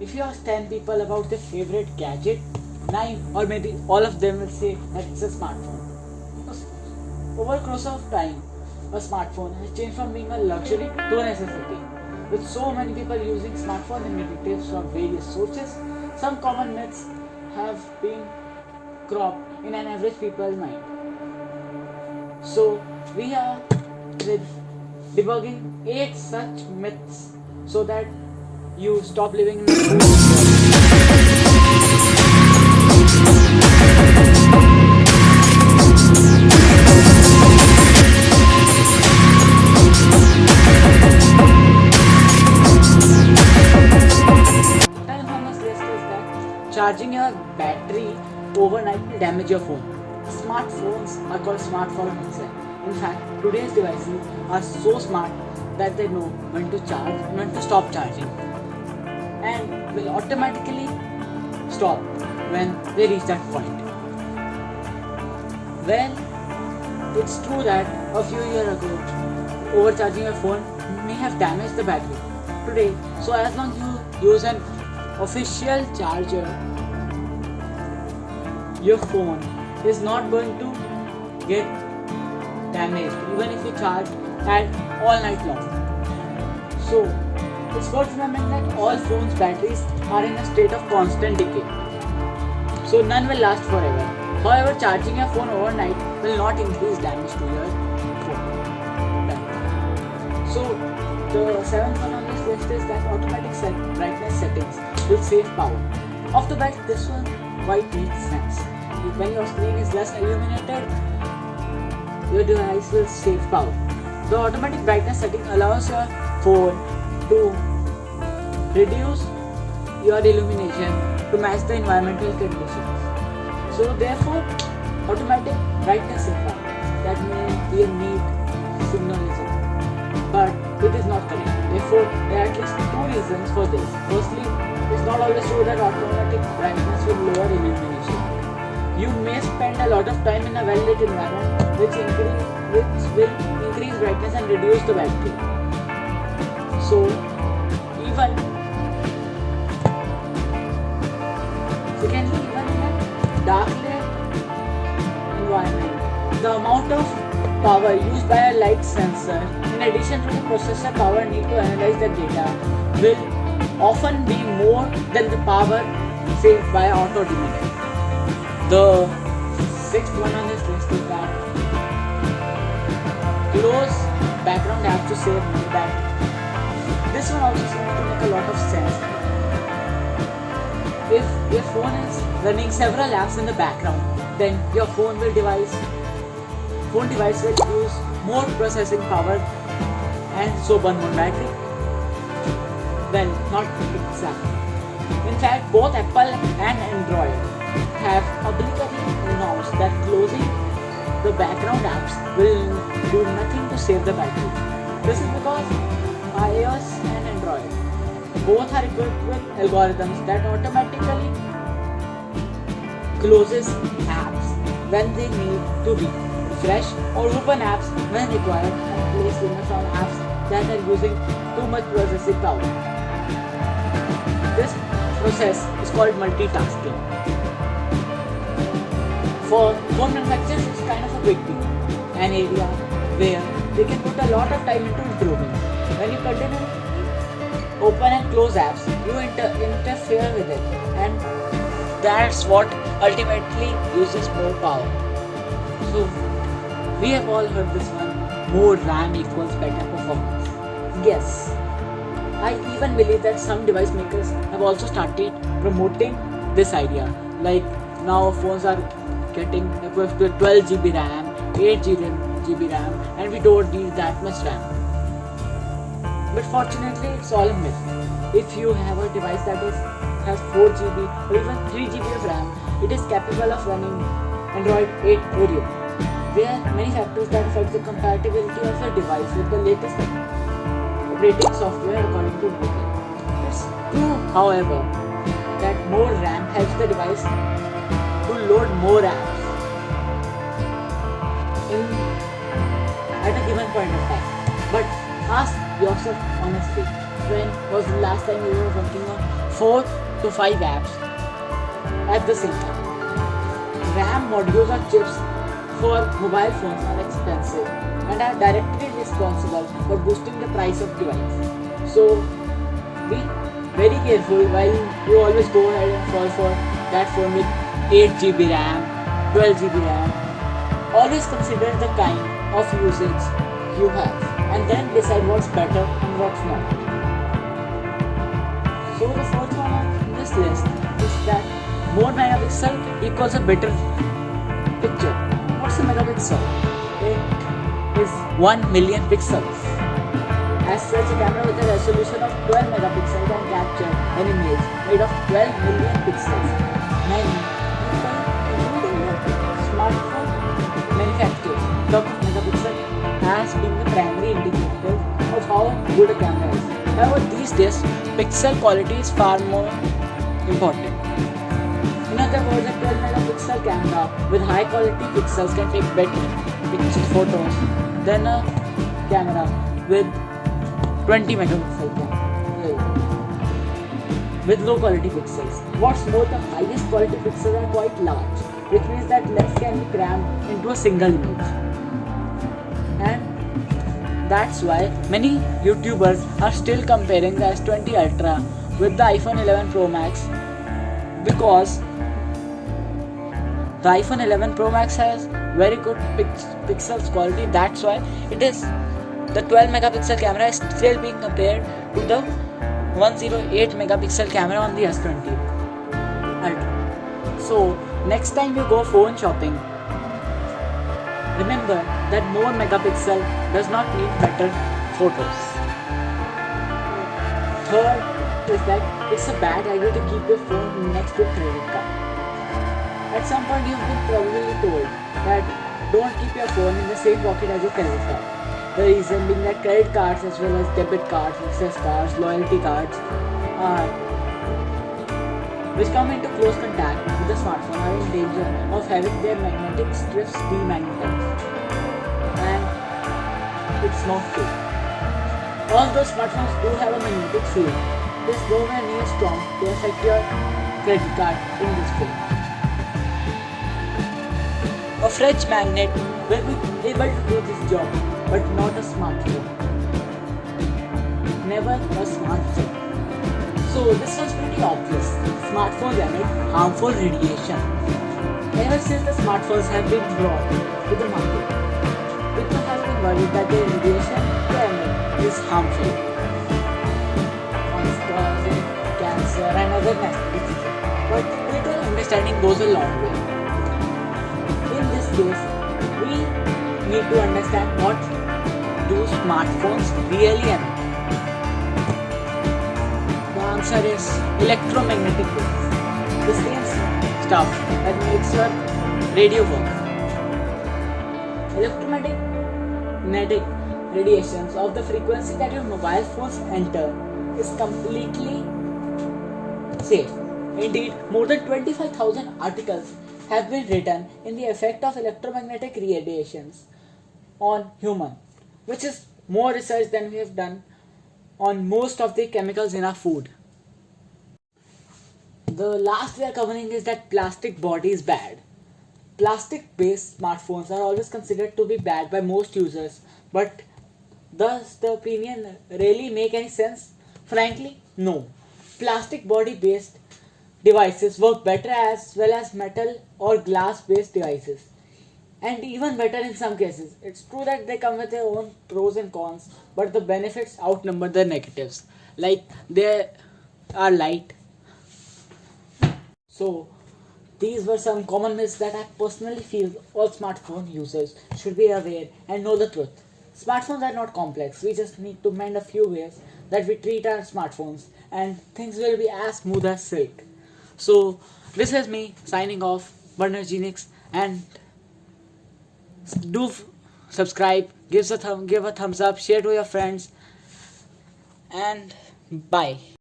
if you ask 10 people about their favorite gadget, 9 or maybe all of them will say that it's a smartphone. Because over the course of time, a smartphone has changed from being a luxury to a necessity. With so many people using smartphones and details from various sources, some common myths have been cropped in an average people's mind. So we are debugging 8 such myths so that you stop living in a fool world. Time honest list is that charging your battery overnight will damage your phone. Smartphones are called smart for a reason. In fact, today's devices are so smart that they know when to charge and when to stop charging, and will automatically stop when they reach that point. Well, it's true that a few years ago, overcharging your phone may have damaged the battery. Today, so as long as you use an official charger, your phone is not going to get damaged even if you charge at all night long. So it's worth remembering that all phones' batteries are in a state of constant decay. So none will last forever. However, charging your phone overnight will not increase damage to your phone. So the seventh one on this list is that automatic brightness settings will save power. Off the bat, this one quite makes sense. When your screen is less illuminated, your device will save power. The automatic brightness setting allows your phone to reduce your illumination to match the environmental conditions. So therefore, automatic brightness save power. That may be a neat signalism, but it is not correct. Therefore, there are at least 2 reasons for this. Firstly, it's not always true that automatic brightness will lower illumination. You may spend a lot of time in a well-lit environment which will increase brightness and reduce the battery. So even secondly, even in a dark lit environment, the amount of power used by a light sensor in addition to the processor power need to analyze the data will often be more than the power saved by auto dimming. The sixth one on this list is that close background apps to save battery. This one also seems to make a lot of sense. If your phone is running several apps in the background, then your phone device will use more processing power and so burn more battery. Well, not exactly. In fact, both Apple and Android have publicly announced that closing the background apps will do nothing to save the battery. This is because iOS and Android both are equipped with algorithms that automatically closes apps when they need to be refreshed or open apps when required and place limits on apps that are using too much processing power. This process is called multitasking. For phone manufacturers, it's kind of a big deal, an area where they can put a lot of time into improving. When you continually open and close apps, you interfere with it, and that's what ultimately uses more power. So, we have all heard this one, more RAM equals better performance. Yes, I even believe that some device makers have also started promoting this idea. Like now phones are getting equipped with 12 GB RAM, 8 GB RAM, and we don't need that much RAM. But fortunately, it's all a myth. If you have a device that has 4 GB or even 3 GB of RAM, it is capable of running Android 8 Oreo. There are many factors that affect the compatibility of your device with the latest operating software according to Google. It's true, however, that more RAM helps the device to load more apps at a given point of time. But ask yourself honestly, when was the last time you were working on 4 to 5 apps at the same time. RAM modules or chips for mobile phones are expensive and are directly responsible for boosting the price of device. So be very careful while you always go ahead and fall for that phone with 8 GB RAM, 12 GB RAM. Always consider the kind of usage you have and then decide what's better and what's not. So the fourth one on this list is that more megapixel equals a better picture. What's a megapixel? It is 1 million pixels. As such, a camera with a resolution of 12 megapixels can capture an image made of 12 million pixels. Many people, including the smartphone manufacturers, talk of megapixel as being the primary indicator of how good a camera is. However, these days, pixel quality is far more important. In other words, a 12 megapixel camera with high quality pixels can take better photos than a camera with 20 megapixel camera with low quality pixels. What's more, the highest quality pixels are quite large, which means that lens can be crammed into a single image. And that's why many YouTubers are still comparing the S20 Ultra with the iPhone 11 Pro Max, because the iPhone 11 Pro Max has very good pixels quality. That's why it is the 12 megapixel camera is still being compared to the 108 megapixel camera on the S20 Ultra. So next time you go phone shopping, remember that more megapixel does not mean better photos. Third is that it's a bad idea to keep your phone next to a credit card. At some point you've been probably told that don't keep your phone in the same pocket as your credit card. The reason being that credit cards as well as debit cards, access cards, loyalty cards which come into close contact with the smartphone are in danger of having their magnetic strips demagnetized. And it's not true. Although smartphones do have a magnetic field, it is nowhere near strong to affect your credit card in this way. A fridge magnet will be able to do this job, but not a smartphone. Never a smartphone. So this was pretty obvious. Smartphones emit harmful radiation. Ever since the smartphones have been brought to the market, people have been worried that the radiation they emit is harmful, causing cancer and other nasty diseases. But little understanding goes a long way. In this case, we need to understand what do smartphones really emit. The answer is electromagnetic waves, the same stuff that makes your radio work. Electromagnetic radiations of the frequency that your mobile phones enter is completely safe. Indeed, more than 25,000 articles have been written in the effect of electromagnetic radiations on human, which is more research than we have done on most of the chemicals in our food. The last we are covering is that plastic body is bad. Plastic based smartphones are always considered to be bad by most users, but does the opinion really make any sense? Frankly, no. Plastic body based devices work better as well as metal or glass based devices, and even better in some cases. It's true that they come with their own pros and cons, but the benefits outnumber the negatives. Like they are light. So these were some common myths that I personally feel all smartphone users should be aware and know the truth. Smartphones are not complex. We just need to mend a few ways that we treat our smartphones, and things will be as smooth as silk. So this is me signing off, Burner Genix, and do subscribe, give a thumbs up, share to your friends, and bye.